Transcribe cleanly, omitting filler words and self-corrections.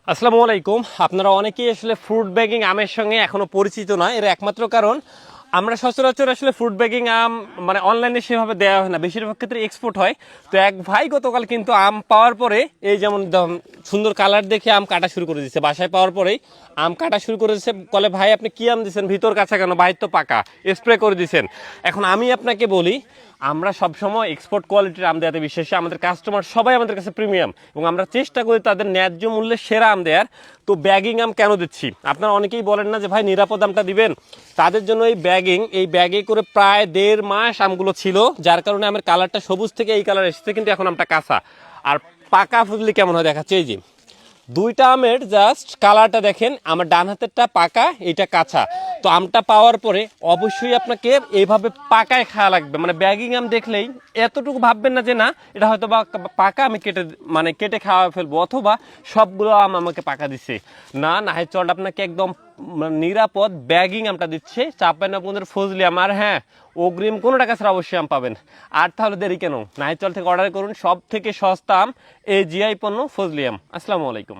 আসসালামু আলাইকুম। আপনারা অনেকেই আসলে ফ্রুট ব্যাগিং আমের সঙ্গে এখনো পরিচিত নয়। এর একমাত্র কারণ আমরা সচরাচর আসলে ফ্রুট ব্যাগিং আম মানে অনলাইনে সেভাবে দেওয়া হয় না, বেশিরভাগ ক্ষেত্রে এক্সপোর্ট হয়। তো এক ভাই গতকাল কিন্তু আম পাওয়ার পরে এই যেমন সুন্দর কালার দেখে আম কাটা শুরু করে দিচ্ছে। বাসায় পাওয়ার পরেই আম কাটা শুরু করে দিচ্ছে, বলে ভাই আপনি কি আম দিচ্ছেন, ভিতর কাঁচা কেন, বাইর তো পাকা, স্প্রে করে দিচ্ছেন। এখন আমি আপনাকে বলি, আমরা সবসময় এক্সপোর্ট কোয়ালিটির আম দেওয়াতে বিশ্বাসী। আমাদের কাস্টমার সবাই আমাদের কাছে প্রিমিয়াম এবং আমরা চেষ্টা করি তাদের ন্যায্য মূল্যে সেরা আম দেওয়ার। তো ব্যাগিং আম কেন দিচ্ছি, আপনারা অনেকেই বলেন না যে ভাই নিরাপদ আমটা দিবেন। তাদের জন্য এই ব্যাগে করে প্রায় 1.5 মাস আমগুলো ছিল, যার কারণে আমের কালারটা সবুজ থেকে এই কালার এসেছে, কিন্তু এখন আমটা কাঁচা। আর পাকা ফুললি কেমন হয় দেখাচ্ছে, এই যে দুইটা আমের জাস্ট কালারটা দেখেন, আমার ডান হাতেরটা পাকা, এইটা কাঁচা। তো আমটা পাওয়ার পরে অবশ্যই আপনাকে এইভাবে পাকায় খাওয়া লাগবে। মানে ব্যাগিং আম দেখলেই এতটুকু ভাববেন না যে না এটা হয়তো বা পাকা, আমি কেটে খাওয়া ফেলবো, অথবা সবগুলো আম আমাকে পাকা দিচ্ছে। না, নাহের চলটা আপনাকে একদম নিরাপদ ব্যাগিং আমটা দিচ্ছে। চাপাই নবাবগঞ্জের ফজলি আম। আর হ্যাঁ, অগ্রিম কোনো টাকা ছাড়া অবশ্যই আম পাবেন। আর তাহলে দেরি কেন, নাহিদ চল থেকে অর্ডার করুন। সব থেকে সস্তা আম এই জিআই পণ্য ফজলি আম। আসসালামু আলাইকুম।